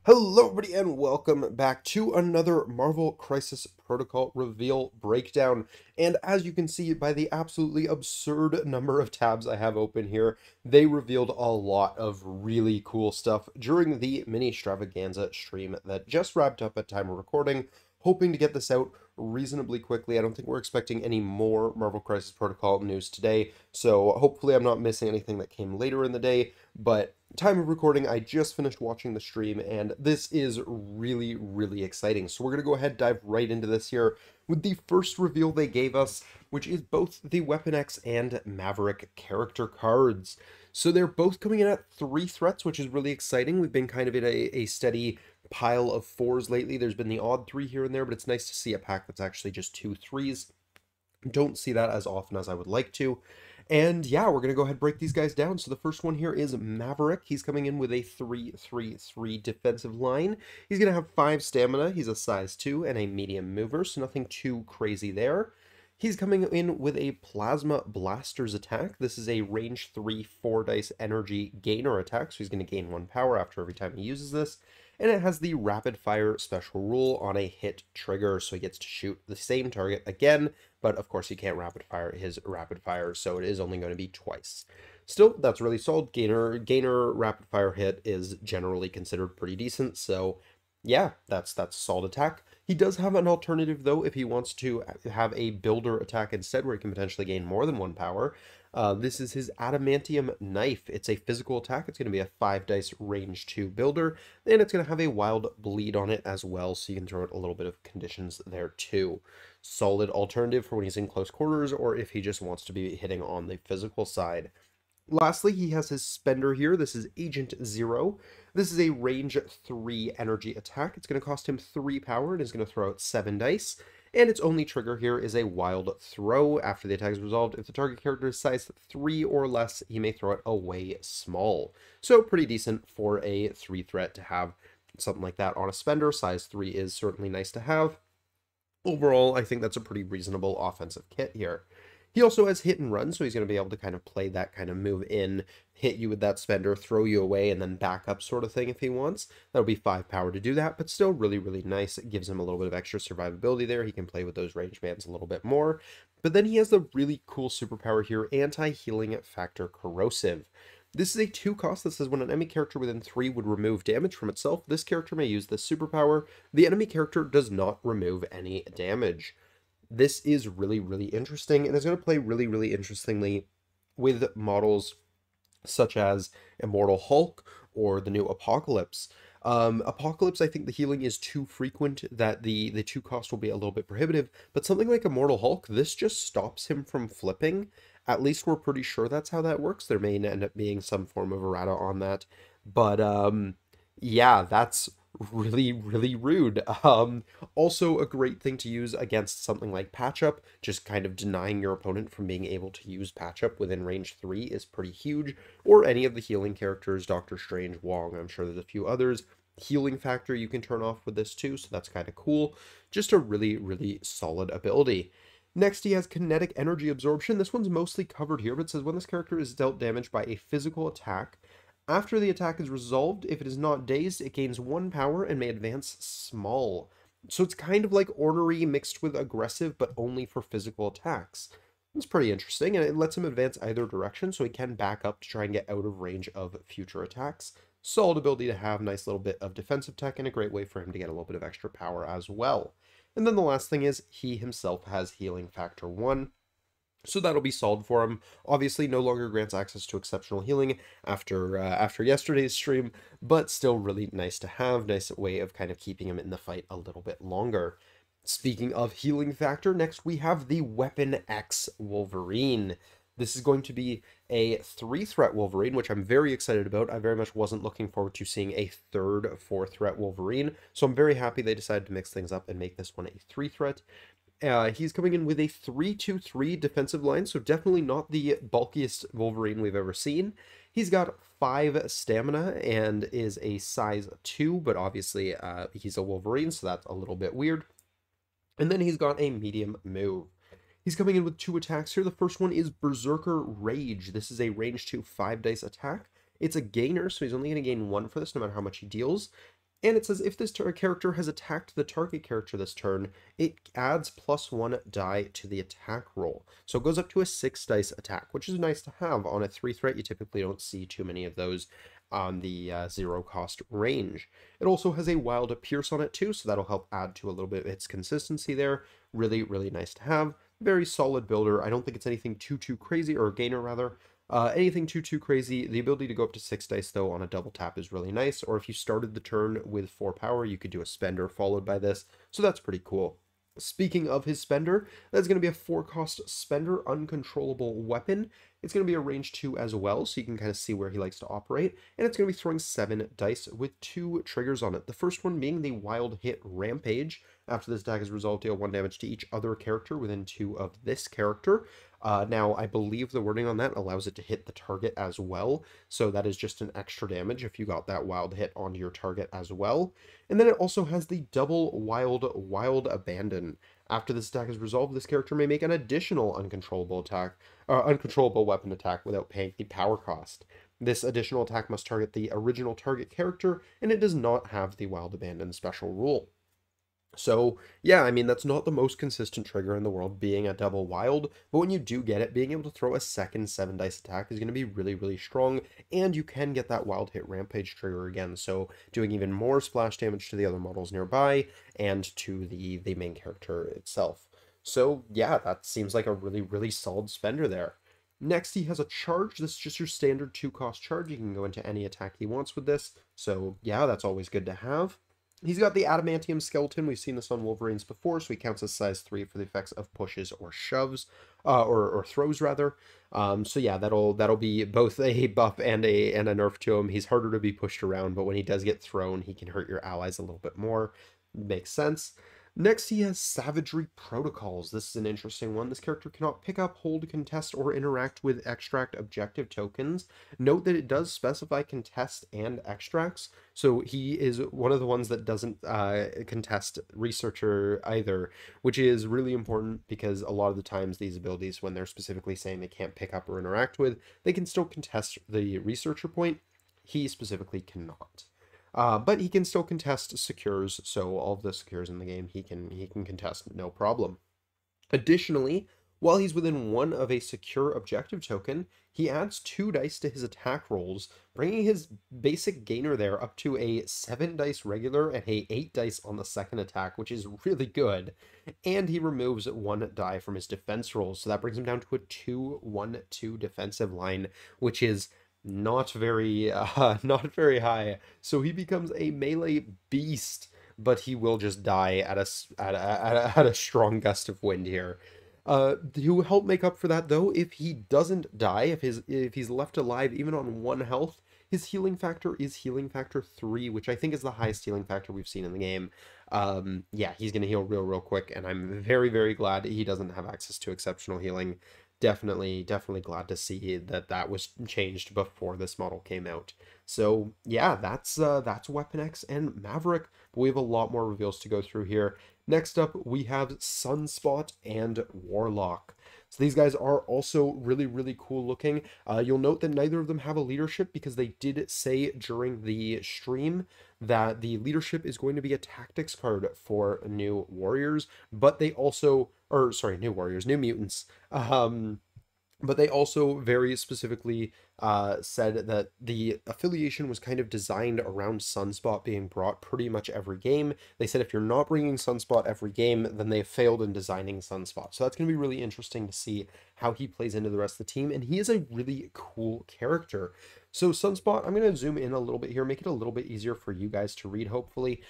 Hello, everybody, and welcome back to another Marvel Crisis Protocol reveal breakdown. And as you can see by the absolutely absurd number of tabs I have open here, they revealed a lot of really cool stuff during the Ministravaganza stream that just wrapped up at time of recording. Hoping to get this out reasonably quickly. I don't think we're expecting any more Marvel Crisis Protocol news today, so hopefully I'm not missing anything that came later in the day, but time of recording, I just finished watching the stream, and this is really, really exciting. So we're going to go ahead and dive right into this here with the first reveal they gave us, which is both the Weapon X and Maverick character cards. So they're both coming in at 3 threats, which is really exciting. We've been kind of in a steady pile of 4s lately. There's been the odd 3 here and there, but it's nice to see a pack that's actually just 2 3s. Don't see that as often as I would like to. And yeah, we're going to go ahead and break these guys down. So the first one here is Maverick. He's coming in with a 3-3-3 defensive line. He's going to have 5 stamina. He's a size 2 and a medium mover, so nothing too crazy there. He's coming in with a Plasma Blaster's attack. This is a range 3 4 dice energy gainer attack, so he's going to gain 1 power after every time he uses this. And it has the rapid fire special rule on a hit trigger, so he gets to shoot the same target again, but of course he can't rapid fire his rapid fire, so it is only going to be twice. Still, that's really solid. Gainer rapid fire hit is generally considered pretty decent, so yeah, that's a solid attack. He does have an alternative though if he wants to have a builder attack instead, where he can potentially gain more than 1 power. This is his Adamantium Knife. It's a physical attack. It's going to be a 5 dice range 2 builder, and it's going to have a wild bleed on it as well, so you can throw out a little bit of conditions there too. Solid alternative for when he's in close quarters, or if he just wants to be hitting on the physical side. Lastly, he has his spender here. This is Agent Zero. This is a range 3 energy attack. It's going to cost him 3 power and is going to throw out 7 dice. And its only trigger here is a wild throw. After the attack is resolved, if the target character is size 3 or less, he may throw it away small. So pretty decent for a 3 threat to have something like that on a spender. Size 3 is certainly nice to have. Overall, I think that's a pretty reasonable offensive kit here. He also has hit and run, so he's going to be able to kind of play that kind of move in, hit you with that spender, throw you away, and then back up sort of thing if he wants. That'll be 5 power to do that, but still really, really nice. It gives him a little bit of extra survivability there. He can play with those range bands a little bit more. But then he has the really cool superpower here, Anti-Healing Factor Corrosive. This is a 2 cost that says when an enemy character within 3 would remove damage from itself, this character may use this superpower. The enemy character does not remove any damage. This is really, really interesting, and it's going to play really, really interestingly with models such as Immortal Hulk or the new Apocalypse. Apocalypse, I think the healing is too frequent that the 2 cost will be a little bit prohibitive, but something like Immortal Hulk, this just stops him from flipping. At least we're pretty sure that's how that works. There may end up being some form of errata on that, but yeah, that's really, really rude. Also a great thing to use against something like Patch Up. Just kind of denying your opponent from being able to use Patch Up within range 3 is pretty huge. Or any of the healing characters, Doctor Strange, Wong, I'm sure there's a few others. Healing factor you can turn off with this too, so that's kind of cool. Just a really, really solid ability. Next, he has Kinetic Energy Absorption. This one's mostly covered here, but it says when this character is dealt damage by a physical attack, after the attack is resolved, if it is not dazed, it gains 1 power and may advance small. So it's kind of like ornery mixed with aggressive, but only for physical attacks. It's pretty interesting, and it lets him advance either direction, so he can back up to try and get out of range of future attacks. Solid ability to have, nice little bit of defensive tech, and a great way for him to get a little bit of extra power as well. And then the last thing is, he himself has Healing Factor 1. So that'll be solid for him. Obviously, no longer grants access to exceptional healing after yesterday's stream, but still really nice to have. Nice way of kind of keeping him in the fight a little bit longer. Speaking of healing factor, next we have the Weapon X Wolverine. This is going to be a 3-threat Wolverine, which I'm very excited about. I very much wasn't looking forward to seeing a 3rd, 4-threat Wolverine, so I'm very happy they decided to mix things up and make this one a 3-threat. He's coming in with a 3-2-3 defensive line, so definitely not the bulkiest Wolverine we've ever seen. He's got 5 stamina and is a size 2, but obviously he's a Wolverine, so that's a little bit weird. And then he's got a medium move. He's coming in with 2 attacks here. The first one is Berserker Rage. This is a range 2 5 dice attack. It's a gainer, so he's only going to gain 1 for this no matter how much he deals. And it says if this character has attacked the target character this turn, it adds +1 die to the attack roll. So it goes up to a 6 dice attack, which is nice to have on a 3 threat. You typically don't see too many of those on the 0 cost range. It also has a wild pierce on it too, so that'll help add to a little bit of its consistency there. Really, really nice to have. Very solid builder. I don't think it's anything too crazy, or a gainer rather. Anything too crazy. The ability to go up to 6 dice though on a double tap is really nice, or if you started the turn with 4 power, you could do a spender followed by this, so that's pretty cool. Speaking of his spender, that's going to be a 4-cost spender, uncontrollable weapon. It's going to be a range 2 as well, so you can kind of see where he likes to operate, and it's going to be throwing 7 dice with 2 triggers on it. The first one being the Wild Hit Rampage. After this attack is resolved, deal 1 damage to each other character within 2 of this character. Now, I believe the wording on that allows it to hit the target as well, so that is just an extra damage if you got that wild hit onto your target as well. And then it also has the double wild abandon. After this attack is resolved, this character may make an additional uncontrollable weapon attack without paying the power cost. This additional attack must target the original target character, and it does not have the wild abandon special rule. So, yeah, I mean, that's not the most consistent trigger in the world, being a double wild, but when you do get it, being able to throw a second 7 dice attack is going to be really strong, and you can get that wild hit rampage trigger again, so doing even more splash damage to the other models nearby, and to the main character itself. So, yeah, that seems like a really solid spender there. Next, he has a charge. This is just your standard 2-cost charge. You can go into any attack he wants with this, so yeah, that's always good to have. He's got the Adamantium Skeleton. We've seen this on Wolverines before, so he counts as size 3 for the effects of pushes or shoves, or throws rather. So yeah, that'll be both a buff and a nerf to him. He's harder to be pushed around, but when he does get thrown, he can hurt your allies a little bit more. Makes sense. Next, he has Savagery Protocols. This is an interesting one. This character cannot pick up, hold, contest, or interact with extract objective tokens. Note that it does specify contest and extracts, so he is one of the ones that doesn't contest researcher either, which is really important because a lot of the times these abilities, when they're specifically saying they can't pick up or interact with, they can still contest the researcher point. He specifically cannot. But he can still contest secures, so all of the secures in the game he can contest no problem. Additionally, while he's within 1 of a secure objective token, he adds 2 dice to his attack rolls, bringing his basic gainer there up to a 7 dice regular and a 8 dice on the second attack, which is really good. And he removes 1 die from his defense rolls, so that brings him down to a 2-1-2 defensive line, which is not very high. So he becomes a melee beast, but he will just die at a strong gust of wind here. To help make up for that though, if he doesn't die, if he's left alive even on 1 health, his healing factor is healing factor 3, which I think is the highest healing factor we've seen in the game. Yeah, he's gonna heal real quick, and I'm very glad he doesn't have access to exceptional healing. Definitely glad to see that was changed before this model came out. So yeah, that's Weapon X and Maverick, but we have a lot more reveals to go through here. Next up, we have Sunspot and Warlock. So these guys are also really cool looking. You'll note that neither of them have a leadership because they did say during the stream that the leadership is going to be a tactics card for new warriors, but they also, or sorry, new warriors, new mutants. But they also very specifically said that the affiliation was kind of designed around Sunspot being brought pretty much every game. They said if you're not bringing Sunspot every game, then they failed in designing Sunspot. So that's going to be really interesting to see how he plays into the rest of the team. And he is a really cool character. So Sunspot, I'm going to zoom in a little bit here, make it a little bit easier for you guys to read, hopefully.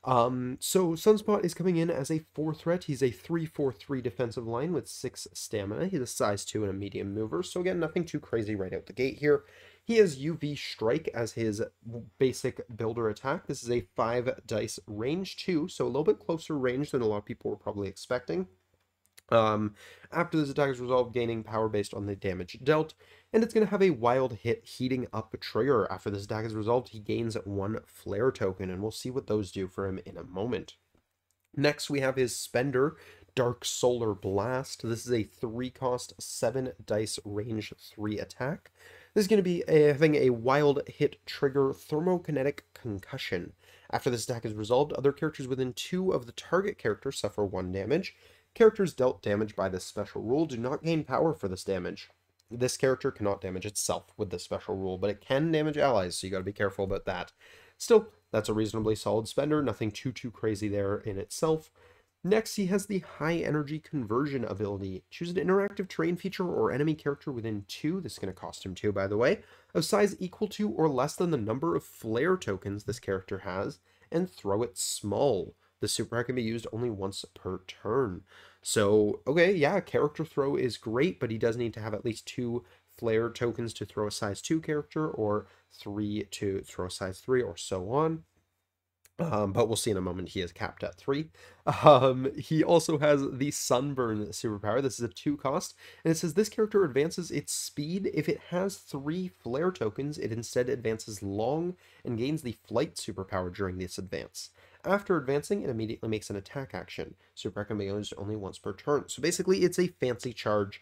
So Sunspot is coming in as a 4 threat. He's a 3/4/3 defensive line with 6 stamina. He's a size 2 and a medium mover. So again, nothing too crazy right out the gate here. He has UV Strike as his basic builder attack. This is a 5 dice range 2, so a little bit closer range than a lot of people were probably expecting. After this attack is resolved, gaining power based on the damage dealt, and it's going to have a wild hit heating up trigger. After this attack is resolved, he gains 1 flare token, and we'll see what those do for him in a moment. Next, we have his spender, Dark Solar Blast. This is a 3-cost, 7 dice range 3 attack. This is going to be having a wild hit trigger, Thermokinetic Concussion. After this attack is resolved, other characters within 2 of the target character suffer 1 damage. Characters dealt damage by this special rule do not gain power for this damage. This character cannot damage itself with this special rule, but it can damage allies, so you gotta be careful about that. Still, that's a reasonably solid spender, nothing too crazy there in itself. Next, he has the high energy conversion ability. Choose an interactive terrain feature or enemy character within 2, this is going to cost him 2 by the way, of size equal to or less than the number of flare tokens this character has, and throw it small. The super can be used only once per turn. So, okay, yeah, character throw is great, but he does need to have at least 2 flare tokens to throw a size 2 character, or 3 to throw a size 3, or so on. But we'll see in a moment, he is capped at 3. He also has the Sunburn superpower. This is a 2 cost, and it says this character advances its speed. If it has 3 flare tokens, it instead advances long and gains the flight superpower during this advance. After advancing, it immediately makes an attack action. Super can be used only once per turn. So basically, it's a fancy charge,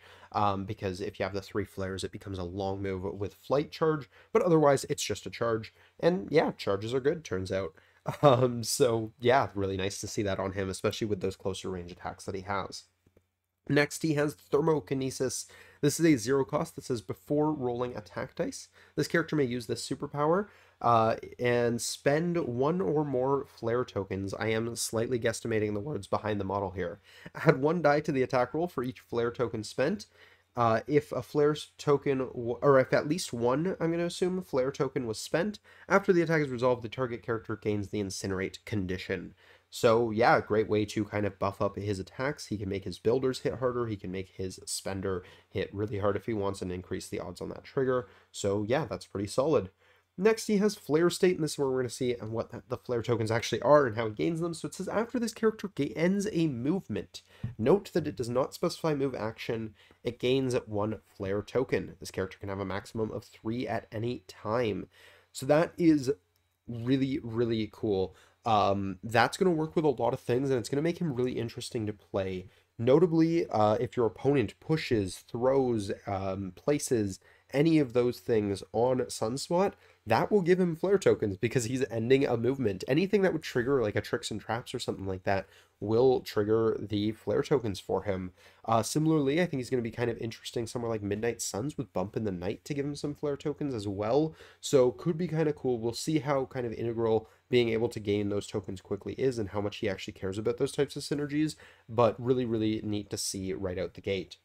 because if you have the 3 flares, it becomes a long move with flight charge, but otherwise, it's just a charge. And yeah, charges are good, turns out. So yeah, really nice to see that on him, especially with those closer range attacks that he has. Next, he has Thermokinesis. This is a 0 cost that says before rolling attack dice, this character may use this superpower and spend 1 or more flare tokens. I am slightly guesstimating the words behind the model here. Add 1 die to the attack roll for each flare token spent. If a flare token, or if at least 1, I'm going to assume, flare token was spent, after the attack is resolved, the target character gains the Incinerate condition. So yeah, great way to kind of buff up his attacks. He can make his builders hit harder, he can make his spender hit really hard if he wants and increase the odds on that trigger. So yeah, that's pretty solid. Next, he has Flare State, and this is where we're going to see what the flare tokens actually are and how he gains them. So it says, after this character ends a movement, note that it does not specify move action. It gains 1 flare token. This character can have a maximum of 3 at any time. So that is really cool. That's going to work with a lot of things, and it's going to make him really interesting to play. Notably, if your opponent pushes, throws, places any of those things on Sunspot, that will give him flare tokens because he's ending a movement. Anything that would trigger like a tricks and traps or something like that will trigger the flare tokens for him. Similarly, I think he's going to be kind of interesting somewhere like Midnight Suns with Bump in the Night to give him some flare tokens as well. So could be kind of cool. We'll see how kind of integral being able to gain those tokens quickly is and how much he actually cares about those types of synergies, but really neat to see right out the gate.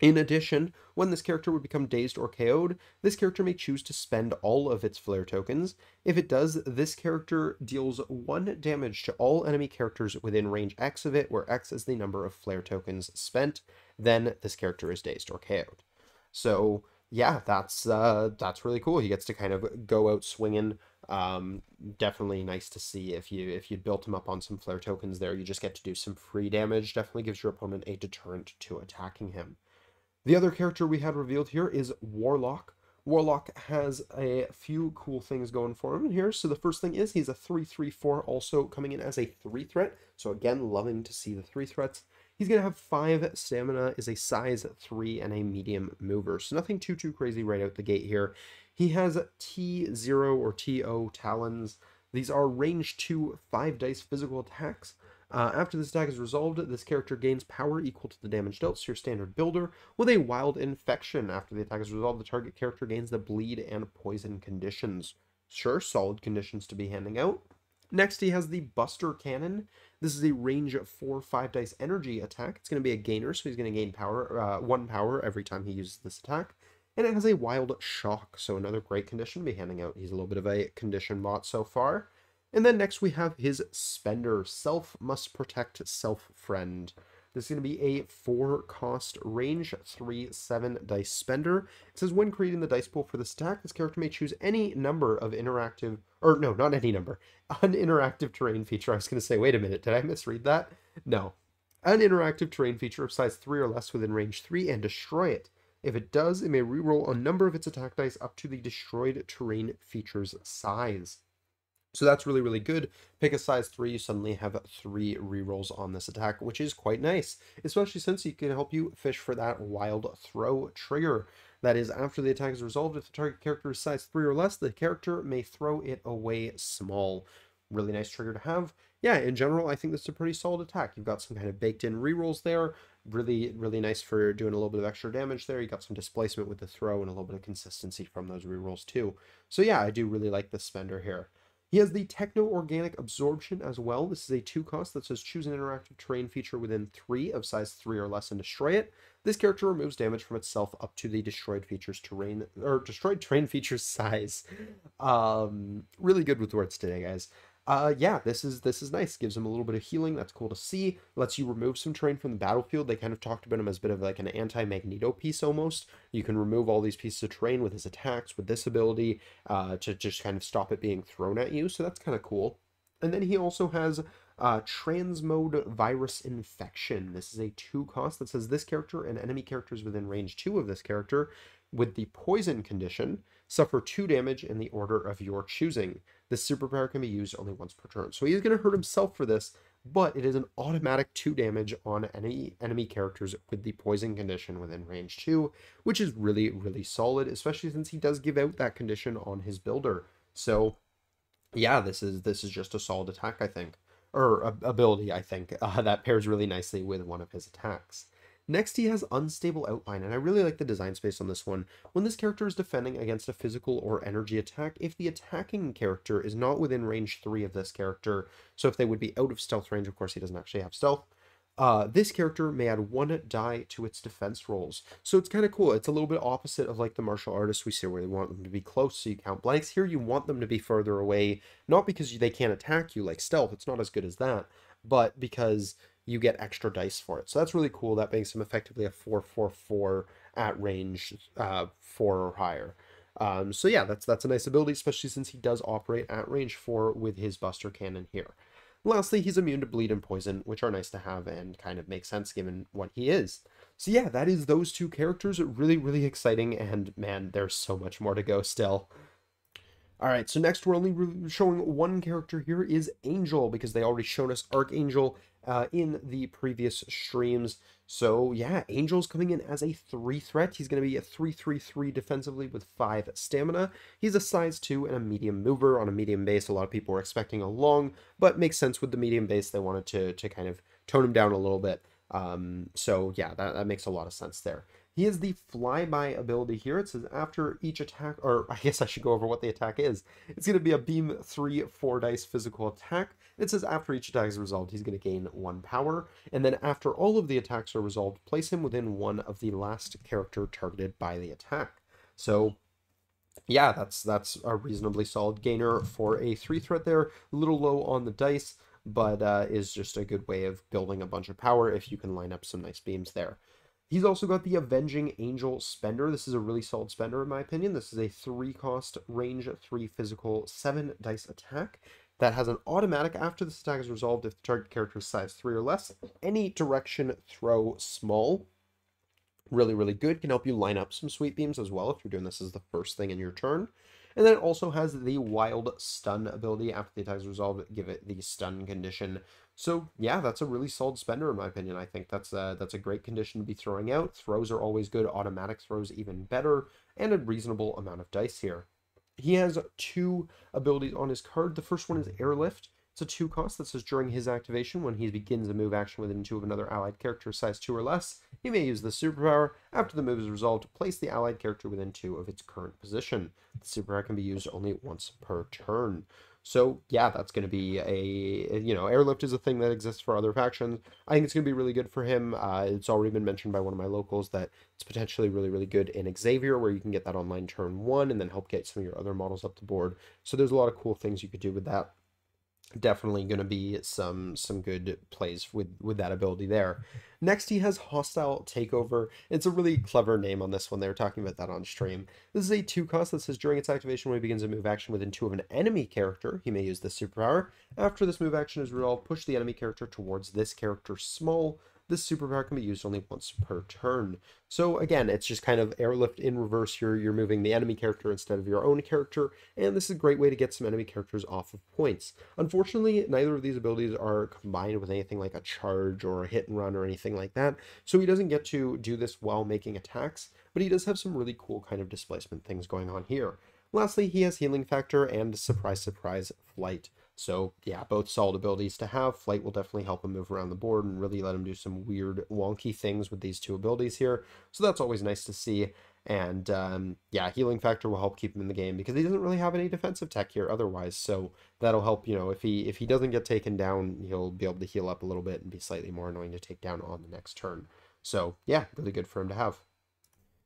In addition, when this character would become dazed or KO'd, this character may choose to spend all of its flare tokens. If it does, this character deals 1 damage to all enemy characters within range X of it, where X is the number of flare tokens spent. Then this character is dazed or KO'd. So yeah, that's really cool. He gets to kind of go out swinging. Definitely nice to see if you built him up on some flare tokens there, you just get to do some free damage. Definitely gives your opponent a deterrent to attacking him. The other character we had revealed here is Warlock. Warlock has a few cool things going for him here. So the first thing is he's a 3/3/4, also coming in as a 3 threat. So again, loving to see the 3 threats. He's going to have 5 stamina, is a size 3, and a medium mover. So nothing too crazy right out the gate here. He has T0 or TO talons. These are range 2 5 dice physical attacks. After this attack is resolved, this character gains power equal to the damage dealt to your standard builder with a wild infection. After the attack is resolved, the target character gains the bleed and poison conditions. Sure, solid conditions to be handing out. Next, he has the Buster Cannon. This is a range 4 5 dice energy attack. It's going to be a gainer, so he's going to gain power, 1 power every time he uses this attack. And it has a wild shock, so another great condition to be handing out. He's a little bit of a condition bot so far. And then next we have his Spender, Self Must Protect Self Friend. This is going to be a 4 cost range 3 7 dice spender. It says when creating the dice pool for this attack, this character may choose any number of interactive, or no, not any number, an interactive terrain feature. I was going to say, wait a minute, did I misread that? No. An interactive terrain feature of size 3 or less within range 3 and destroy it. If it does, it may reroll a number of its attack dice up to the destroyed terrain feature's size. So that's really good. Pick a size 3, you suddenly have 3 rerolls on this attack, which is quite nice, especially since it can help you fish for that wild throw trigger. That is, after the attack is resolved, if the target character is size 3 or less, the character may throw it away small. Really nice trigger to have. Yeah, in general, I think this is a pretty solid attack. You've got some kind of baked in rerolls there. Really, really nice for doing a little bit of extra damage there. You got some displacement with the throw and a little bit of consistency from those rerolls too. So yeah, I do really like this spender here. He has the Techno-Organic Absorption as well. This is a 2-cost that says choose an interactive terrain feature within 3 of size 3 or less and destroy it. This character removes damage from itself up to the destroyed feature's terrain, or destroyed terrain feature's size. Really good with words today, guys. Yeah, this is nice. Gives him a little bit of healing. That's cool to see. Lets you remove some terrain from the battlefield. They kind of talked about him as a bit of like an anti-Magneto piece almost. You can remove all these pieces of terrain with his attacks, with this ability, to just kind of stop it being thrown at you. So that's kind of cool. And then he also has Transmode Virus Infection. This is a 2-cost that says this character and enemy characters within range 2 of this character with the poison condition suffer 2 damage in the order of your choosing. This superpower can be used only once per turn. So he's going to hurt himself for this, but it is an automatic 2 damage on any enemy characters with the poison condition within range 2, which is really, really solid, especially since he does give out that condition on his builder. So yeah, this is just a solid attack, I think. Or ability, I think, that pairs really nicely with one of his attacks. Next, he has Unstable Outline, and I really like the design space on this one. When this character is defending against a physical or energy attack, if the attacking character is not within range 3 of this character, so if they would be out of stealth range, of course he doesn't actually have stealth, this character may add 1 die to its defense rolls. So it's kind of cool. It's a little bit opposite of like the martial artists we see where they want them to be close so you count blanks. Here you want them to be further away, not because they can't attack you like stealth. It's not as good as that, but because you get extra dice for it. So that's really cool. That makes him effectively a 4/4/4 at range 4 or higher. So yeah, that's a nice ability, especially since he does operate at range 4 with his Buster Cannon here. Lastly, he's immune to bleed and poison, which are nice to have and kind of make sense given what he is. So yeah, that is those 2 characters. Really, really exciting, and man, there's so much more to go still. Alright, so next we're only showing 1 character here is Angel, because they already showed us Archangel in the previous streams. So yeah, Angel's coming in as a 3 threat. He's going to be a 3/3/3 defensively with 5 stamina. He's a size 2 and a medium mover on a medium base. A lot of people were expecting a long, but makes sense with the medium base. They wanted to kind of tone him down a little bit. So yeah, that makes a lot of sense there. He has the flyby ability here. It says after each attack, or I guess I should go over what the attack is. It's going to be a beam 3 4-dice physical attack. It says after each attack is resolved, he's going to gain 1 power. And then after all of the attacks are resolved, place him within 1 of the last character targeted by the attack. So yeah, that's a reasonably solid gainer for a 3 threat there. A little low on the dice, but is just a good way of building a bunch of power if you can line up some nice beams there. He's also got the Avenging Angel Spender. This is a really solid spender in my opinion. This is a 3-cost, range 3 physical, 7-dice attack that has an automatic after this attack is resolved if the target character is size 3 or less. Any direction throw small. Really, really good. Can help you line up some sweet beams as well if you're doing this as the first thing in your turn. And then it also has the Wild Stun ability. After the attack is resolved, give it the stun condition. So yeah, that's a really solid spender in my opinion. I think that's a great condition to be throwing out. Throws are always good. Automatic throws even better. And a reasonable amount of dice here. He has 2 abilities on his card. The first one is Airlift. It's a 2-cost that says during his activation, when he begins a move action within 2 of another allied character size 2 or less, he may use the superpower. After the move is resolved, place the allied character within 2 of its current position. The superpower can be used only once per turn. So yeah, that's going to be Airlift is a thing that exists for other factions. I think it's going to be really good for him. It's already been mentioned by one of my locals that it's potentially really, really good in Xavier, where you can get that online turn 1 and then help get some of your other models up the board. So there's a lot of cool things you could do with that. Definitely going to be some good plays with that ability there. Next, he has Hostile Takeover. It's a really clever name on this one. They were talking about that on stream. This is a 2-cost that says during its activation, when he begins a move action within 2 of an enemy character, he may use the superpower. After this move action is resolved, push the enemy character towards this character small. This superpower can be used only once per turn. So again, it's just kind of Airlift in reverse. You're moving the enemy character instead of your own character, and this is a great way to get some enemy characters off of points. Unfortunately, neither of these abilities are combined with anything like a charge or a hit and run or anything like that, so he doesn't get to do this while making attacks, but he does have some really cool kind of displacement things going on here. Lastly, he has Healing Factor and Surprise Surprise Flight. So yeah, both solid abilities to have. Flight will definitely help him move around the board and really let him do some weird, wonky things with these two abilities here. So that's always nice to see. And yeah, healing factor will help keep him in the game because he doesn't really have any defensive tech here otherwise. So that'll help, you know, if he doesn't get taken down, he'll be able to heal up a little bit and be slightly more annoying to take down on the next turn. So yeah, really good for him to have.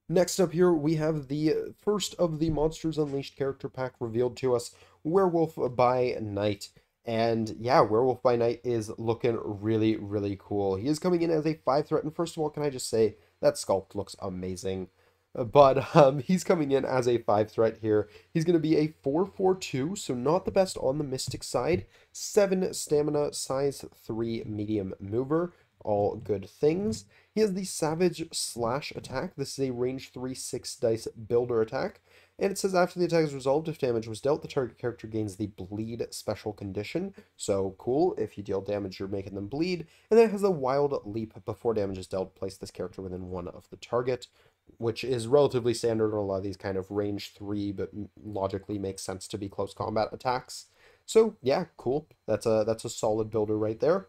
Next up here, we have the first of the Monsters Unleashed character pack revealed to us, Werewolf by Night. And yeah, Werewolf by Night is looking really, really cool. He is coming in as a 5 threat, and first of all, can I just say, that sculpt looks amazing. But he's coming in as a 5 threat here. He's going to be a 4/4/2, so not the best on the Mystic side. 7 stamina, size 3 medium mover. All good things. He has the Savage Slash attack. This is a range 3 6 dice builder attack. And it says after the attack is resolved, if damage was dealt, the target character gains the bleed special condition. So cool. If you deal damage, you're making them bleed. And then it has a Wild Leap. Before damage is dealt, place this character within 1 of the target, which is relatively standard on a lot of these kind of range 3, but logically makes sense to be close combat attacks. So yeah, cool. That's a solid builder right there.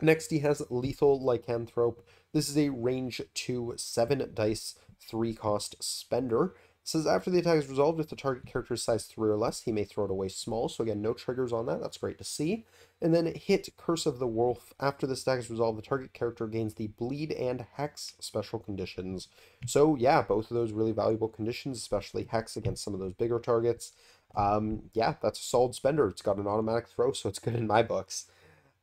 Next, he has Lethal Lycanthrope. This is a range 2 7 dice 3 cost spender. It says after the attack is resolved, if the target character is size 3 or less, he may throw it away small. So again, no triggers on that. That's great to see. And then hit Curse of the Wolf. After this attack is resolved, the target character gains the Bleed and Hex special conditions. So yeah, both of those really valuable conditions, especially Hex against some of those bigger targets. Yeah, that's a solid spender. It's got an automatic throw, so it's good in my books.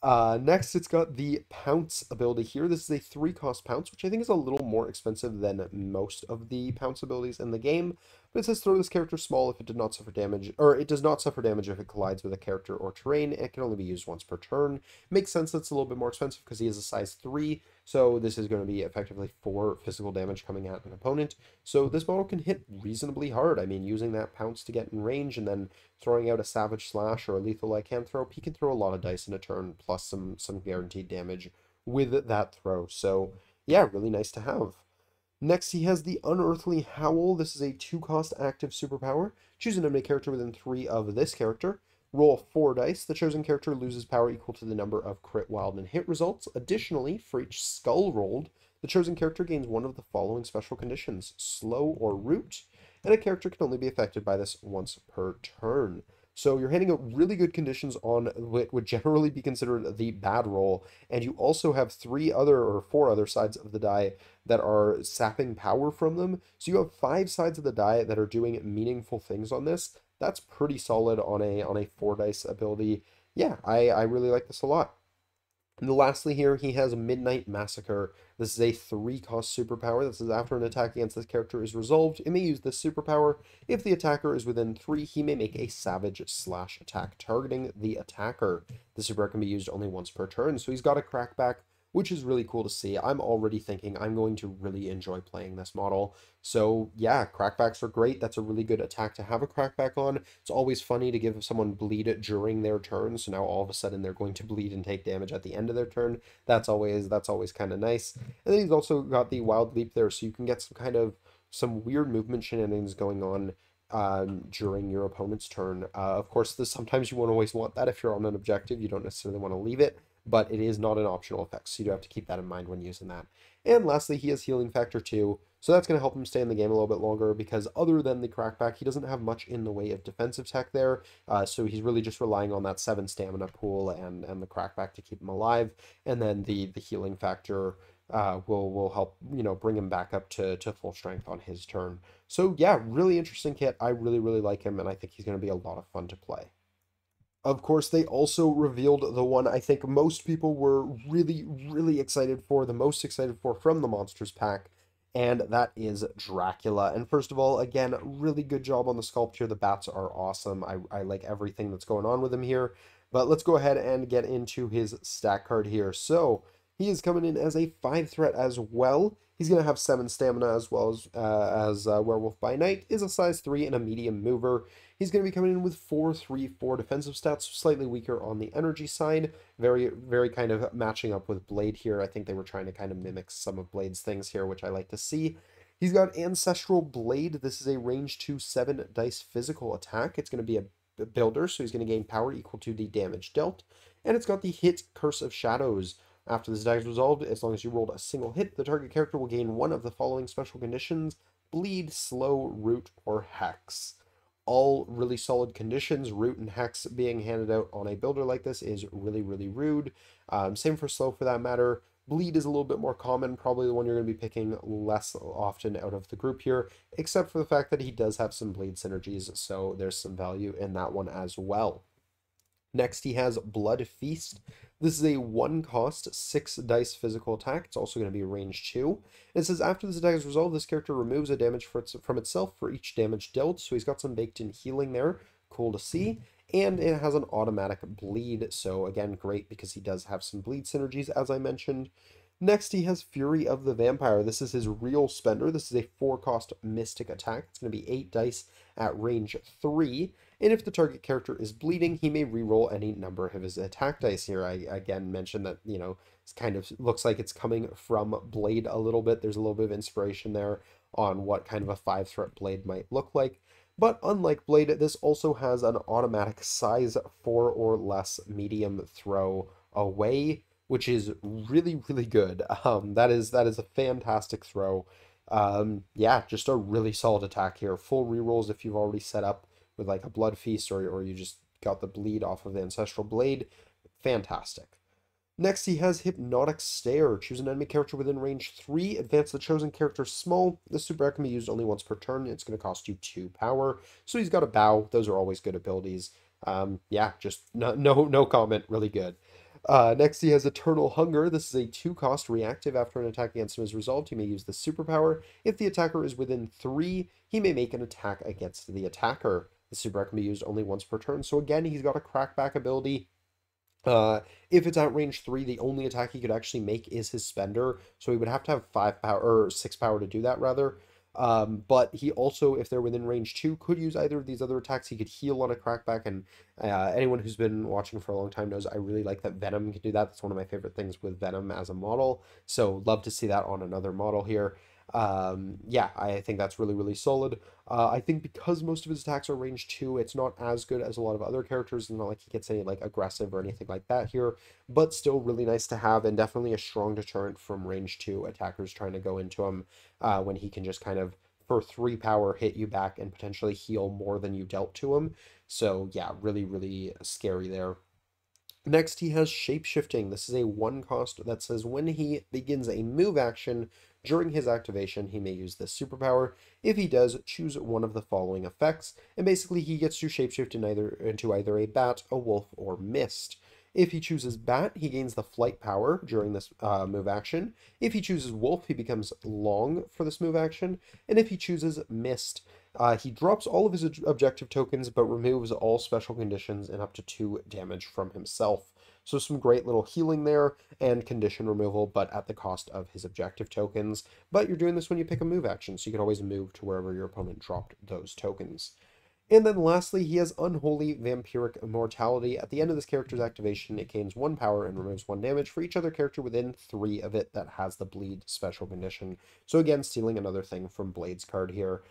Next, it's got the Pounce ability here. This is a 3 cost Pounce, which I think is a little more expensive than most of the Pounce abilities in the game. But it says throw this character small if it did not suffer damage, or it does not suffer damage if it collides with a character or terrain. It can only be used once per turn. Makes sense that it's a little bit more expensive because he is a size 3, so this is going to be effectively 4 physical damage coming at an opponent. So this model can hit reasonably hard. I mean, using that Pounce to get in range and then throwing out a Savage Slash or a Lethal Lycanthrope, he can throw a lot of dice in a turn, plus some guaranteed damage with that throw. So yeah, really nice to have. Next, he has the Unearthly Howl. This is a 2 cost active superpower. Choose an enemy character within 3 of this character. Roll 4 dice. The chosen character loses power equal to the number of crit, wild, and hit results. Additionally, for each skull rolled, the chosen character gains one of the following special conditions: slow or root, and a character can only be affected by this once per turn. So you're handing out really good conditions on what would generally be considered the bad roll, and you also have 4 other sides of the die that are sapping power from them. So you have 5 sides of the die that are doing meaningful things on this. That's pretty solid on a 4 dice ability. Yeah, I really like this a lot. And lastly here, he has Midnight Massacre. This is a 3 cost superpower that says after an attack against this character is resolved, it may use this superpower. If the attacker is within 3, he may make a Savage Slash attack targeting the attacker. The super can be used only once per turn, so he's got a crackback, which is really cool to see. I'm already thinking I'm going to really enjoy playing this model. So yeah, crackbacks are great. That's a really good attack to have a crackback on. It's always funny to give someone bleed during their turn, so now all of a sudden they're going to bleed and take damage at the end of their turn. That's always kind of nice. And then he's also got the Wild Leap there, so you can get some weird movement shenanigans going on during your opponent's turn. Of course, sometimes you won't always want that if you're on an objective. You don't necessarily want to leave it, but it is not an optional effect, so you do have to keep that in mind when using that. And lastly, he has Healing Factor 2, so that's going to help him stay in the game a little bit longer, because other than the crackback, he doesn't have much in the way of defensive tech there, so he's really just relying on that 7 stamina pool and the crackback to keep him alive, and then the Healing Factor will help, bring him back up to full strength on his turn. So yeah, really interesting kit. I really, really like him, and I think he's going to be a lot of fun to play. Of course, they also revealed the one I think most people were really, really excited for, the most excited for from the Monsters pack, and that is Dracula. And first of all, again, really good job on the sculpture. The bats are awesome. I like everything that's going on with him here. But let's go ahead and get into his stat card here. So he is coming in as a 5 threat as well. He's going to have 7 stamina as well as Werewolf by Night, is a size 3 and a medium mover. He's going to be coming in with 4/3/4 defensive stats, slightly weaker on the energy side. Very, very kind of matching up with Blade here. I think they were trying to kind of mimic some of Blade's things here, which I like to see. He's got Ancestral Blade. This is a range 2 7 dice physical attack. It's going to be a builder, so he's going to gain power equal to the damage dealt. And it's got the hit Curse of Shadows. After this attack is resolved, as long as you rolled a single hit, the target character will gain one of the following special conditions: Bleed, Slow, Root, or Hex. All really solid conditions. Root and Hex being handed out on a builder like this is really, really rude. Same for Slow for that matter. Bleed is a little bit more common, probably the one you're going to be picking less often out of the group here, except for the fact that he does have some bleed synergies, so there's some value in that one as well. Next, he has Blood Feast. This is a 1-cost, 6-dice physical attack. It's also going to be range 2. And it says, after this attack is resolved, this character removes a damage from itself for each damage dealt. So he's got some baked-in healing there. Cool to see. And it has an automatic bleed. So again, great because he does have some bleed synergies, as I mentioned. Next, he has Fury of the Vampire. This is his real spender. This is a 4-cost mystic attack. It's going to be 8 dice at range 3. And if the target character is bleeding, he may reroll any number of his attack dice here. I again mentioned that, you know, it's kind of looks like it's coming from Blade a little bit. There's a little bit of inspiration there on what kind of a 5-threat Blade might look like. But unlike Blade, this also has an automatic size 4 or less medium throw away, which is really, really good. That is a fantastic throw. Yeah, just a really solid attack here. Full rerolls if you've already set up with like a Blood Feast or you just got the bleed off of the Ancestral Blade. Fantastic. Next, he has Hypnotic Stare. Choose an enemy character within range 3. Advance the chosen character small. This super can be used only once per turn. It's going to cost you 2 power. So he's got a bow. Those are always good abilities. Yeah, just no comment. Really good. Next, he has Eternal Hunger. This is a 2-cost reactive. After an attack against him is resolved, he may use the superpower. If the attacker is within 3, he may make an attack against the attacker. The super can be used only once per turn. So again, he's got a crackback ability. If it's at range 3, the only attack he could actually make is his spender. So he would have to have 5 power or 6 power to do that rather. But he also, if they're within range 2, could use either of these other attacks. He could heal on a crackback, and anyone who's been watching for a long time knows I really like that Venom can do that. That's one of my favorite things with Venom as a model. So love to see that on another model here. Yeah, I think that's really, really solid. I think because most of his attacks are range 2, it's not as good as a lot of other characters. It's not like he gets any like aggressive or anything like that here, but still really nice to have and definitely a strong deterrent from range 2 attackers trying to go into him when he can just kind of, for 3 power, hit you back and potentially heal more than you dealt to him. So yeah, really, really scary there. Next, he has Shapeshifting. This is a 1-cost that says when he begins a move action during his activation, he may use this superpower. If he does, choose one of the following effects, and basically he gets to shapeshift into either a bat, a wolf, or mist. If he chooses bat, he gains the flight power during this move action. If he chooses wolf, he becomes long for this move action. And if he chooses mist, he drops all of his objective tokens, but removes all special conditions and up to 2 damage from himself. So some great little healing there and condition removal, but at the cost of his objective tokens. But you're doing this when you pick a move action, so you can always move to wherever your opponent dropped those tokens. And then lastly, he has Unholy Vampiric Immortality. At the end of this character's activation, it gains 1 power and removes 1 damage for each other character within 3 of it that has the bleed special condition. So again, stealing another thing from Blade's card here.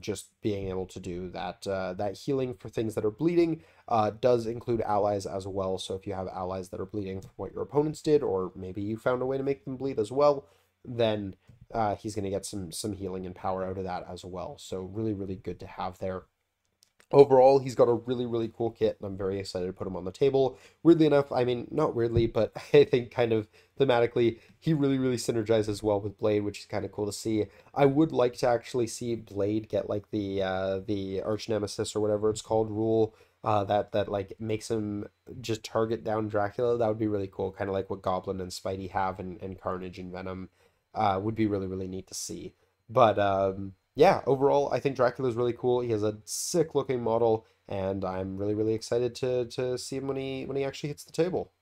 Just being able to do that that healing for things that are bleeding does include allies as well. So if you have allies that are bleeding from what your opponents did, or maybe you found a way to make them bleed as well, then he's going to get some healing and power out of that as well. So really, really good to have there. Overall, he's got a really, really cool kit, and I'm very excited to put him on the table. Weirdly enough, I mean, not weirdly, but I think kind of thematically, he really, really synergizes well with Blade, which is kind of cool to see. I would like to actually see Blade get like the Arch Nemesis or whatever it's called rule that like makes him just target down Dracula. That would be really cool, kind of like what Goblin and Spidey have and Carnage and Venom. Would be really, really neat to see. But yeah, overall, I think Dracula is really cool. He has a sick looking model, and I'm really, really excited to see him when he actually hits the table.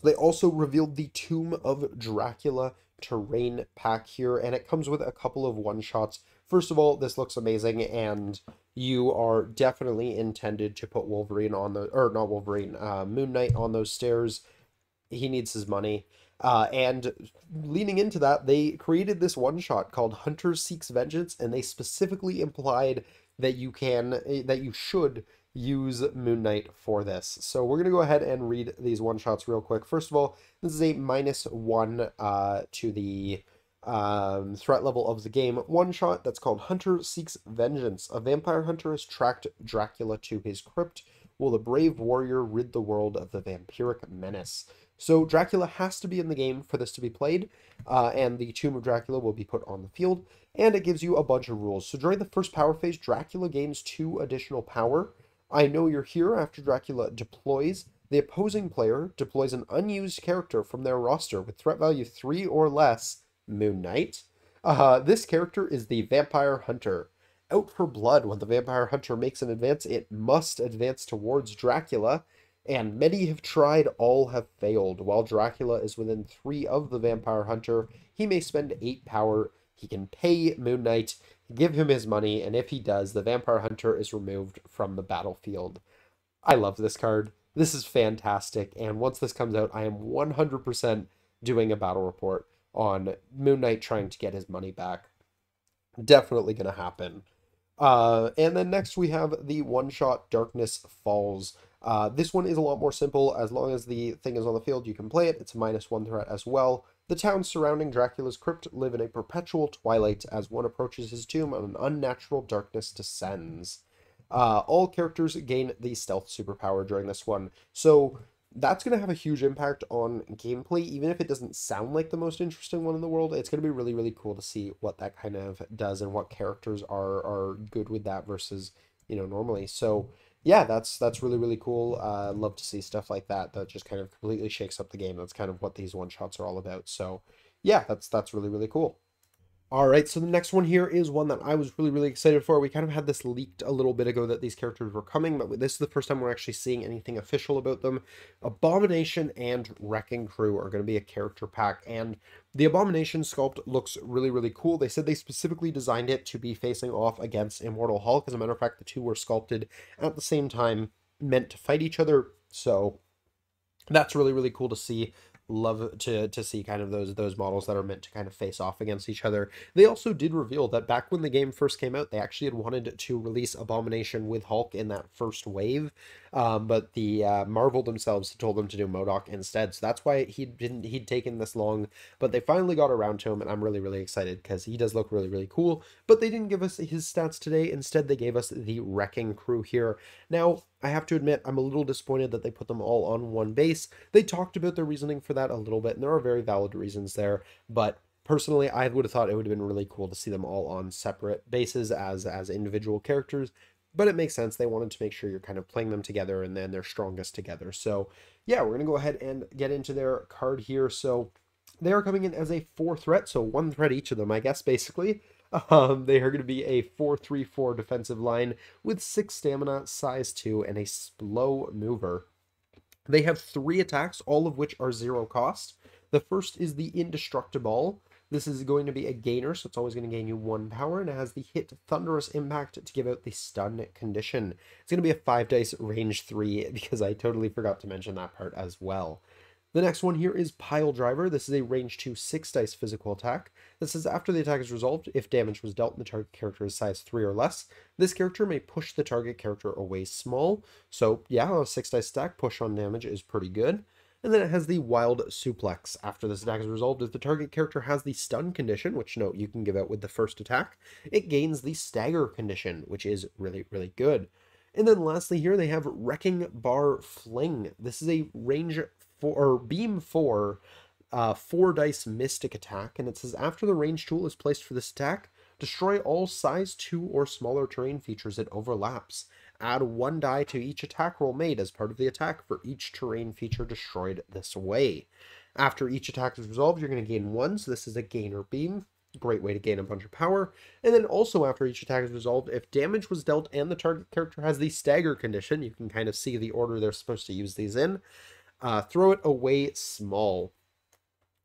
They also revealed the Tomb of Dracula terrain pack here, and it comes with a couple of one-shots. First of all, this looks amazing, and you are definitely intended to put Wolverine on the, or not Wolverine, Moon Knight on those stairs. He needs his money. And leaning into that, they created this one shot called Hunter Seeks Vengeance, and they specifically implied that you should use Moon Knight for this. So we're going to go ahead and read these one-shots real quick. First of all, this is a -1 to the threat level of the game. One shot that's called Hunter Seeks Vengeance. A vampire hunter has tracked Dracula to his crypt. Will the brave warrior rid the world of the vampiric menace? So Dracula has to be in the game for this to be played, and the Tomb of Dracula will be put on the field, and it gives you a bunch of rules. So during the first power phase, Dracula gains 2 additional power. I know you're here after Dracula deploys. The opposing player deploys an unused character from their roster with threat value 3 or less, Moon Knight. This character is the Vampire Hunter. Out for blood. When the Vampire Hunter makes an advance, it must advance towards Dracula, and many have tried, all have failed. While Dracula is within 3 of the Vampire Hunter, he may spend 8 power. He can pay Moon Knight, give him his money, and if he does, the Vampire Hunter is removed from the battlefield. I love this card. This is fantastic, and once this comes out, I am 100% doing a battle report on Moon Knight trying to get his money back. Definitely going to happen. And then next we have the one-shot Darkness Falls. This one is a lot more simple. As long as the thing is on the field, you can play it. It's a -1 threat as well. The towns surrounding Dracula's crypt live in a perpetual twilight. As one approaches his tomb, an unnatural darkness descends. All characters gain the stealth superpower during this one. So that's going to have a huge impact on gameplay, even if it doesn't sound like the most interesting one in the world. It's going to be really, really cool to see what that kind of does and what characters are good with that versus, normally. So yeah, that's really, really cool. Love to see stuff like that just kind of completely shakes up the game. That's kind of what these one-shots are all about. So yeah, that's really, really cool. All right, so the next one here is one that I was really, really excited for. We kind of had this leaked a little bit ago that these characters were coming, but this is the first time we're actually seeing anything official about them. Abomination and Wrecking Crew are going to be a character pack, and the Abomination sculpt looks really, really cool. They said they specifically designed it to be facing off against Immortal Hulk. As a matter of fact, the two were sculpted at the same time, meant to fight each other, so that's really, really cool to see. Love to see kind of those models that are meant to kind of face off against each other. They also did reveal that back when the game first came out, they actually had wanted to release Abomination with Hulk in that first wave, but the Marvel themselves had told them to do MODOK instead. So that's why he'd taken this long, but they finally got around to him, and I'm really, really excited because he does look really, really cool. But they didn't give us his stats today. Instead, they gave us the Wrecking Crew here. Now, I have to admit, I'm a little disappointed that they put them all on one base. They talked about their reasoning for that a little bit, and there are very valid reasons there, but personally, I would have thought it would have been really cool to see them all on separate bases as individual characters, but it makes sense. They wanted to make sure you're kind of playing them together, and then they're strongest together. So yeah, we're going to go ahead and get into their card here. So they are coming in as a 4 threat, so 1 threat each of them, I guess, basically. They are going to be a 4-3-4 defensive line with 6 stamina, size 2, and a slow mover. They have 3 attacks, all of which are 0 cost. The first is the Indestructible. This is going to be a gainer, so it's always going to gain you 1 power, and it has the hit Thunderous Impact to give out the stun condition. It's going to be a 5 dice range 3, because I totally forgot to mention that part as well. The next one here is Pile Driver. This is a range 2 6 dice physical attack. This is after the attack is resolved, if damage was dealt and the target character is size 3 or less, this character may push the target character away small. So yeah, a 6 dice stack push on damage is pretty good. And then it has the Wild Suplex. After this attack is resolved, if the target character has the stun condition, which note you can give out with the first attack, it gains the stagger condition, which is really, really good. And then lastly here, they have Wrecking Bar Fling. This is a range 4 or beam 4 4 dice mystic attack, and it says after the range tool is placed for this attack, destroy all size 2 or smaller terrain features it overlaps. Add 1 die to each attack roll made as part of the attack for each terrain feature destroyed this way. After each attack is resolved, you're going to gain 1, so this is a gainer beam. Great way to gain a bunch of power. And then also after each attack is resolved, if damage was dealt and the target character has the stagger condition, you can kind of see the order they're supposed to use these in, throw it away small.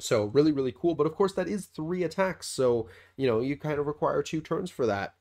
So really, really cool. But of course, that is 3 attacks. So, you kind of require 2 turns for that.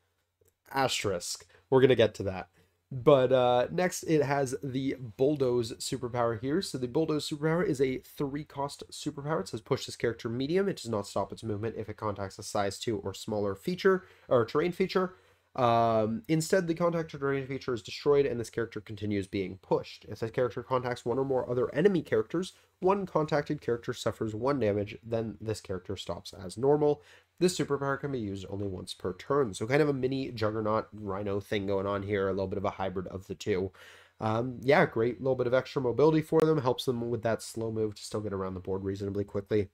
Asterisk. We're going to get to that. But next, it has the Bulldoze superpower here. So the Bulldoze superpower is a 3-cost superpower. It says push this character medium. It does not stop its movement if it contacts a size 2 or smaller feature or terrain feature. Instead, the contact or drain feature is destroyed and this character continues being pushed. If this character contacts one or more other enemy characters, one contacted character suffers 1 damage, then this character stops as normal. This superpower can be used only once per turn. So kind of a mini Juggernaut Rhino thing going on here, a little bit of a hybrid of the two. Yeah, great little bit of extra mobility for them, helps them with that slow move to still get around the board reasonably quickly.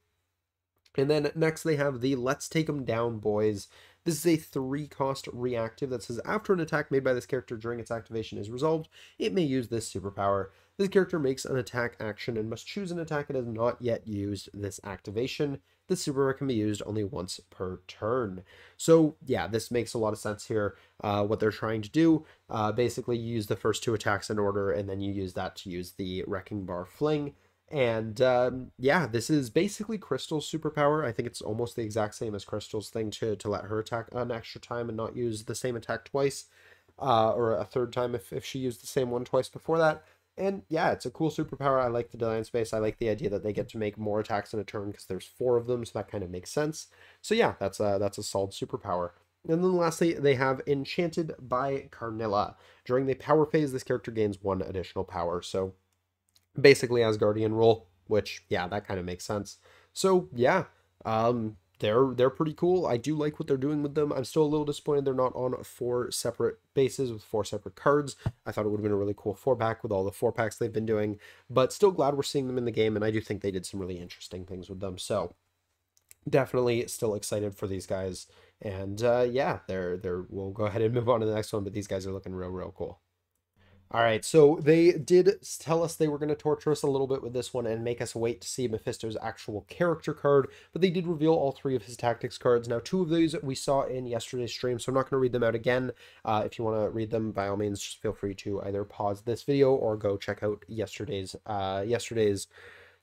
And then next they have the Let's Take 'em Down Boys. This is a 3-cost reactive that says after an attack made by this character during its activation is resolved, it may use this superpower. This character makes an attack action and must choose an attack it has not yet used this activation. This superpower can be used only once per turn. So yeah, this makes a lot of sense here. What they're trying to do, basically you use the first 2 attacks in order and then you use that to use the Wrecking Bar Fling. And yeah, this is basically Crystal's superpower. I think it's almost the exact same as Crystal's thing to let her attack an extra time and not use the same attack twice, or a third time if she used the same one twice before that. And yeah, it's a cool superpower. I like the design space. I like the idea that they get to make more attacks in a turn because there's 4 of them, so that kind of makes sense. So yeah, that's a solid superpower. And then lastly, they have Enchanted by Carnilla. During the power phase, this character gains 1 additional power. So basically Asgardian role, which yeah, that kind of makes sense. So yeah, they're pretty cool. I do like what they're doing with them. I'm still a little disappointed they're not on 4 separate bases with 4 separate cards. I thought it would have been a really cool 4-pack with all the 4-packs they've been doing, but still glad we're seeing them in the game, and I do think they did some really interesting things with them. So definitely still excited for these guys. And yeah, we'll go ahead and move on to the next one, but these guys are looking real cool. All right, so they did tell us they were going to torture us a little bit with this one and make us wait to see Mephisto's actual character card, but they did reveal all 3 of his tactics cards. Now, 2 of these we saw in yesterday's stream, so I'm not going to read them out again. If you want to read them, by all means, just feel free to either pause this video or go check out yesterday's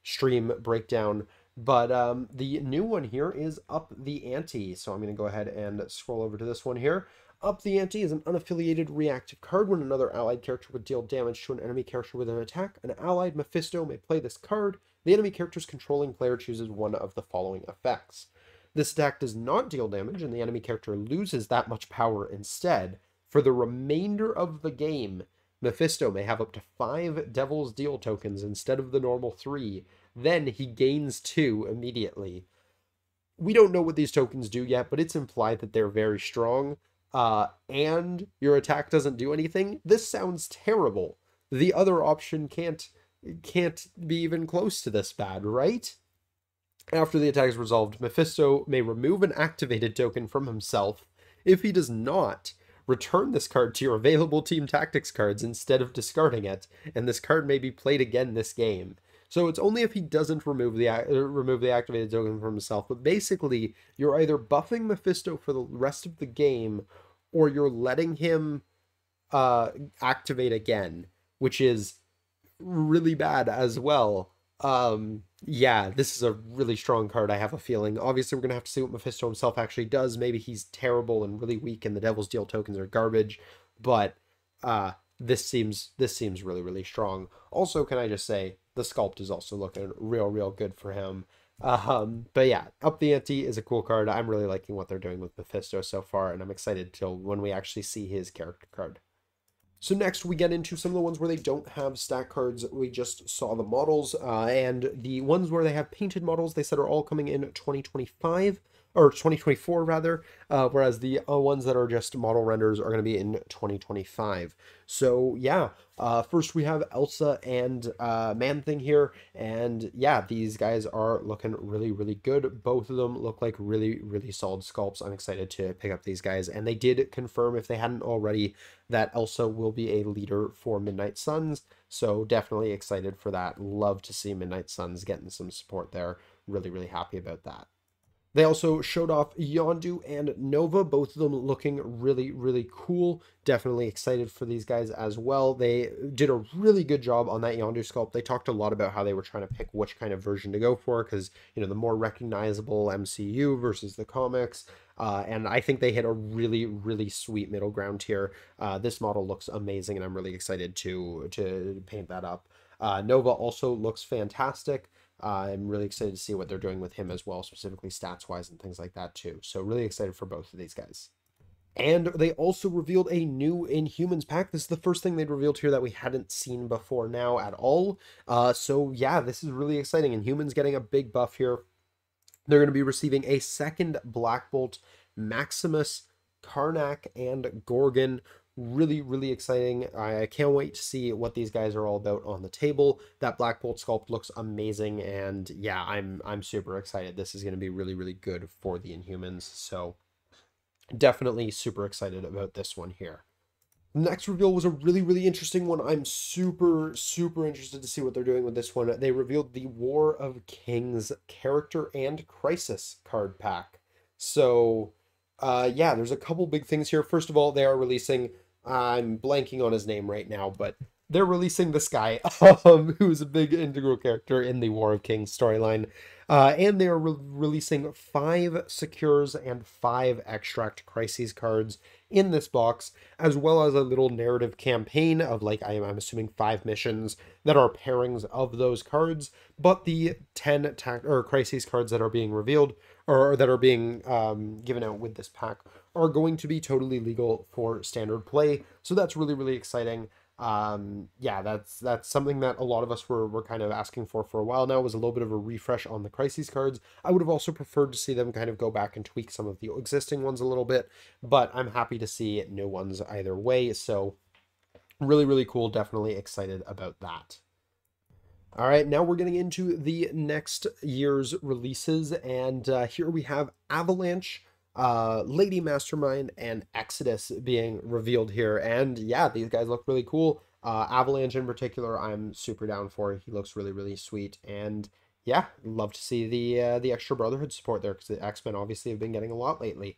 stream breakdown. But the new one here is Up the Ante, so I'm going to go ahead and scroll over to this one here. Up the Ante is an unaffiliated reactive card. When another allied character would deal damage to an enemy character with an attack, an allied Mephisto may play this card. The enemy character's controlling player chooses one of the following effects. This attack does not deal damage, and the enemy character loses that much power instead. For the remainder of the game, Mephisto may have up to 5 Devil's Deal tokens instead of the normal 3. Then he gains 2 immediately. We don't know what these tokens do yet, but it's implied that they're very strong. And your attack doesn't do anything. This sounds terrible. The other option can't be even close to this bad, right? After the attack is resolved, Mephisto may remove an activated token from himself. If he does not, return this card to your available team tactics cards instead of discarding it, and this card may be played again this game. So it's only if he doesn't remove the activated token from himself, but basically you're either buffing Mephisto for the rest of the game, or you're letting him activate again, which is really bad as well. Yeah, this is a really strong card, I have a feeling. Obviously, we're going to have to see what Mephisto himself actually does. Maybe he's terrible and really weak and the Devil's Deal tokens are garbage, but this seems really strong. Also, can I just say, the sculpt is also looking real good for him. But yeah, Up the Ante is a cool card. I'm really liking what they're doing with Mephisto so far, and I'm excited till when we actually see his character card. So next we get into some of the ones where they don't have stack cards. We just saw the models, and the ones where they have painted models, they said are all coming in 2025, or 2024 rather, whereas the ones that are just model renders are going to be in 2025. So yeah, first we have Elsa and Man-Thing here, and yeah, these guys are looking really good. Both of them look like really solid sculpts. I'm excited to pick up these guys, and they did confirm, if they hadn't already, that Elsa will be a leader for Midnight Suns, so definitely excited for that. Love to see Midnight Suns getting some support there. Really happy about that. They also showed off Yondu and Nova, both of them looking really cool. Definitely excited for these guys as well. They did a really good job on that Yondu sculpt. They talked a lot about how they were trying to pick which kind of version to go for, because, you know, the more recognizable MCU versus the comics. And I think they hit a really sweet middle ground here. This model looks amazing, and I'm really excited to paint that up. Nova also looks fantastic. I'm really excited to see what they're doing with him as well, specifically stats-wise and things like that too. So really excited for both of these guys. And they also revealed a new Inhumans pack. This is the first thing they'd revealed here that we hadn't seen before now at all. So yeah, this is really exciting. Inhumans getting a big buff here. They're going to be receiving a second Black Bolt, Maximus, Karnak, and Gorgon. Really, really exciting. I can't wait to see what these guys are all about on the table. That Black Bolt sculpt looks amazing, and yeah, I'm super excited. This is going to be really, really good for the Inhumans. So definitely super excited about this one here. Next reveal was a really, really interesting one. I'm super, super interested to see what they're doing with this one. They revealed the War of Kings character and crisis card pack. So, yeah, there's a couple big things here. First of all, they are releasing, I'm blanking on his name right now, but they're releasing this guy, who is a big integral character in the War of Kings storyline. And they are releasing 5 Secures and 5 Extract Crises cards in this box, as well as a little narrative campaign of, like, I'm assuming 5 missions that are pairings of those cards. But the 10 Crises cards that are being revealed, or that are being given out with this pack, are going to be totally legal for standard play. So that's really, really exciting. Yeah, that's something that a lot of us were kind of asking for a while now, was a little bit of a refresh on the crises cards. I would have also preferred to see them kind of go back and tweak some of the existing ones a little bit, but I'm happy to see new ones either way. So really, really cool. Definitely excited about that. All right, now we're getting into the next year's releases, and here we have Avalanche, Lady Mastermind, and Exodus being revealed here. And yeah, these guys look really cool. Avalanche in particular, I'm super down for. He looks really, really sweet. And yeah, love to see the extra Brotherhood support there, because the X-Men obviously have been getting a lot lately.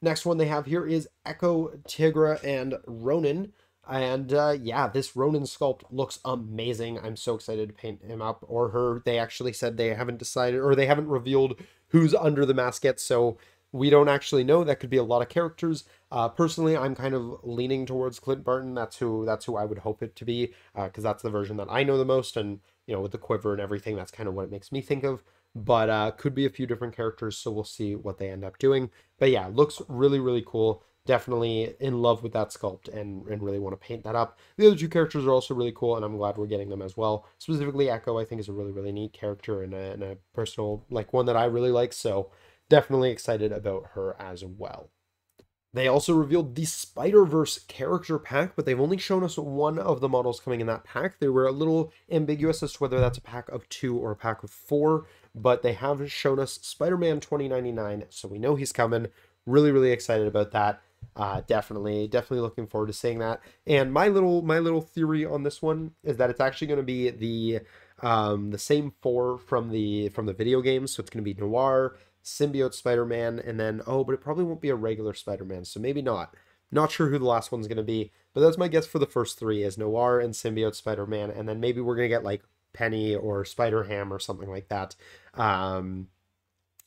Next one they have here is Echo, Tigra, and Ronin. And yeah, this Ronin sculpt looks amazing. I'm so excited to paint him up, or her. They actually said they haven't decided, or they haven't revealed who's under the mask yet, so we don't actually know. That could be a lot of characters. Personally, I'm kind of leaning towards Clint Barton. That's who I would hope it to be, because that's the version that I know the most, and you know, with the quiver and everything, that's kind of what it makes me think of. But could be a few different characters, so we'll see what they end up doing. But yeah, looks really, really cool. Definitely in love with that sculpt, and really want to paint that up. The other 2 characters are also really cool, and I'm glad we're getting them as well. Specifically, Echo, I think, is a really, really neat character, and a personal, like, one that I really like, so definitely excited about her as well. They also revealed the Spider-Verse character pack, but they've only shown us one of the models coming in that pack. They were a little ambiguous as to whether that's a pack of 2 or a pack of 4, but they have shown us Spider-Man 2099, so we know he's coming. Really, really excited about that. Definitely looking forward to seeing that. And my little theory on this one is that it's actually going to be the same 4 from the video games. So it's going to be Noir, Symbiote Spider-Man, and then, oh, but it probably won't be a regular Spider-Man, so maybe not. Not sure who the last one's going to be, but that's my guess for the first 3 is Noir and Symbiote Spider-Man, and then maybe we're going to get like Penny or Spider-Ham or something like that.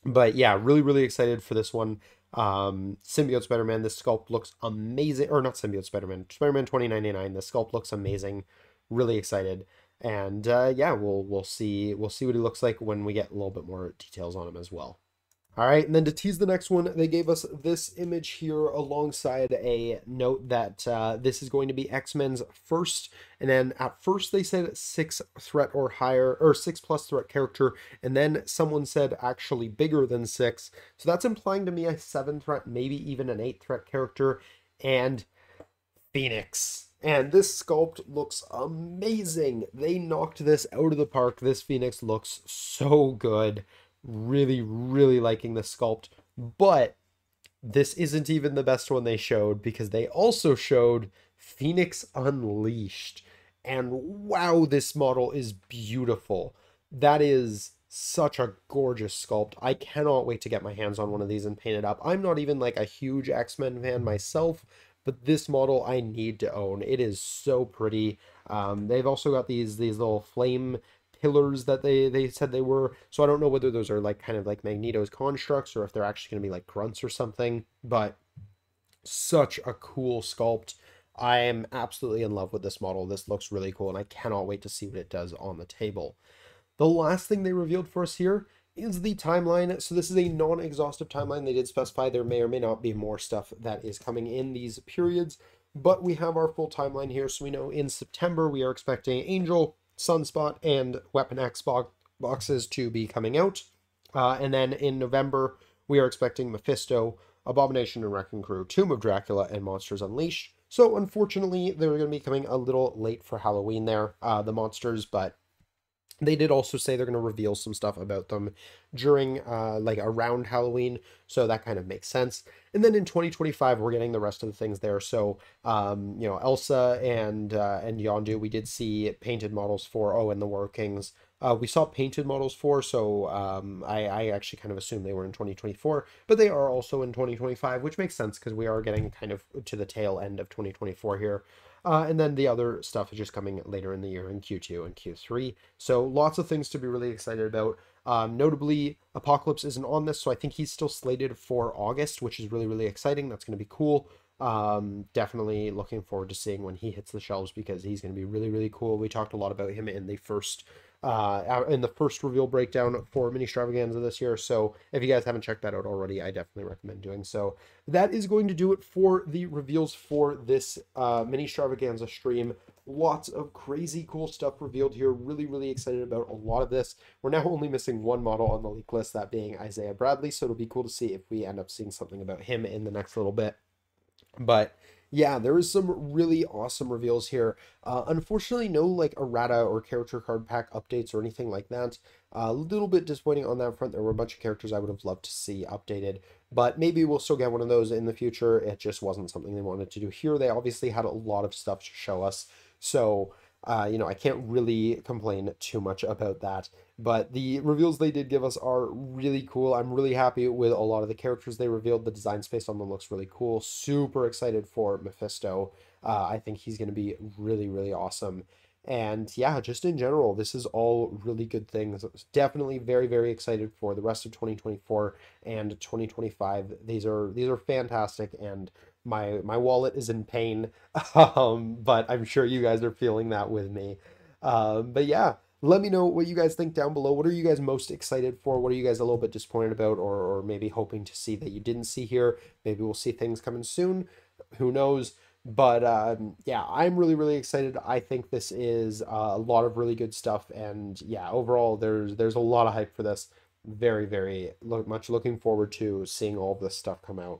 But yeah, really, really excited for this one. Symbiote Spider-Man, this sculpt looks amazing, or not Symbiote Spider-Man, Spider-Man 2099, the sculpt looks amazing. Really excited. And yeah, we'll see what he looks like when we get a little bit more details on him as well. All right, and then to tease the next one, they gave us this image here alongside a note that this is going to be X-Men's first, and then at first they said 6 threat or higher, or 6+ threat character, and then someone said actually bigger than 6. So that's implying to me a 7 threat, maybe even an 8 threat character, and Phoenix. And this sculpt looks amazing. They knocked this out of the park. This Phoenix looks so good. Really, really liking the sculpt, but this isn't even the best one they showed, because they also showed Phoenix Unleashed, and wow, this model is beautiful. That is such a gorgeous sculpt. I cannot wait to get my hands on one of these and paint it up. I'm not even like a huge X-Men fan myself, but this model I need to own. It is so pretty. They've also got these little flame pillars that they said they were, so I don't know whether those are like kind of like Magneto's constructs, or if they're actually going to be like grunts or something, but such a cool sculpt. I am absolutely in love with this model. This looks really cool, and I cannot wait to see what it does on the table. The last thing they revealed for us here is the timeline. So this is a non-exhaustive timeline. They did specify there may or may not be more stuff that is coming in these periods, but we have our full timeline here. So we know in September we are expecting Angel, Sunspot, and Weapon X boxes to be coming out. And then in November, we are expecting Mephisto, Abomination and Wrecking Crew, Tomb of Dracula, and Monsters Unleashed. So unfortunately, they're going to be coming a little late for Halloween there, the monsters, but they did also say they're going to reveal some stuff about them during, like, around Halloween, so that kind of makes sense. And then in 2025, we're getting the rest of the things there. So, you know, Elsa and Yondu, we did see painted models for. Oh, and the War Kings. We saw painted models for, so I actually kind of assumed they were in 2024, but they are also in 2025, which makes sense because we are getting kind of to the tail end of 2024 here. And then the other stuff is just coming later in the year in Q2 and Q3. So lots of things to be really excited about. Notably, Apocalypse isn't on this, so I think he's still slated for August, which is really, really exciting. That's going to be cool. Definitely looking forward to seeing when he hits the shelves because he's going to be really, really cool. We talked a lot about him in the first reveal breakdown for Ministravaganza this year. So if you guys haven't checked that out already, I definitely recommend doing so. That is going to do it for the reveals for this Ministravaganza stream. Lots of crazy cool stuff revealed here. Really, really excited about a lot of this. We're now only missing one model on the leak list, that being Isaiah Bradley. So it'll be cool to see if we end up seeing something about him in the next little bit. But yeah, there is some really awesome reveals here. Unfortunately, no like errata or character card pack updates or anything like that. A little bit disappointing on that front. There were a bunch of characters I would have loved to see updated, but maybe we'll still get one of those in the future. It just wasn't something they wanted to do here. They obviously had a lot of stuff to show us, so you know, I can't really complain too much about that. But the reveals they did give us are really cool. I'm really happy with a lot of the characters they revealed. The design space on them looks really cool. Super excited for Mephisto. I think he's going to be really, really awesome. And yeah, just in general, this is all really good things. Definitely very, very excited for the rest of 2024 and 2025. These are fantastic, and my wallet is in pain. But I'm sure you guys are feeling that with me. But yeah, let me know what you guys think down below. What are you guys most excited for? What are you guys a little bit disappointed about, or maybe hoping to see that you didn't see here? Maybe we'll see things coming soon. Who knows? But yeah, I'm really, really excited. I think this is a lot of really good stuff. And yeah, overall, there's a lot of hype for this. Very, very much looking forward to seeing all of this stuff come out.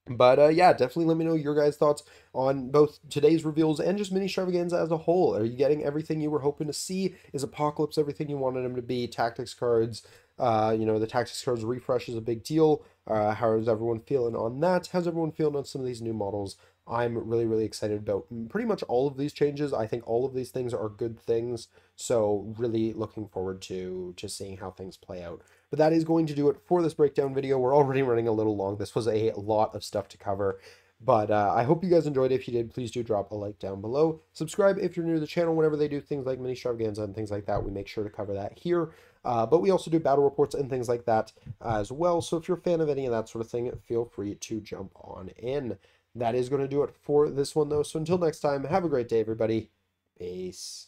But yeah, definitely let me know your guys' thoughts on both today's reveals and just Ministravaganza as a whole. Are you getting everything you were hoping to see? Is Apocalypse everything you wanted him to be? Tactics cards, you know, the tactics cards refresh is a big deal. How is everyone feeling on that? How's everyone feeling on some of these new models? I'm really, really excited about pretty much all of these changes. I think all of these things are good things. So really looking forward to seeing how things play out. But that is going to do it for this breakdown video. We're already running a little long. This was a lot of stuff to cover. But I hope you guys enjoyed. If you did, please do drop a like down below. Subscribe if you're new to the channel. Whenever they do things like Ministravaganza and things like that, we make sure to cover that here. But we also do battle reports and things like that as well. So if you're a fan of any of that sort of thing, feel free to jump on in. That is going to do it for this one, though. So until next time, have a great day, everybody. Peace.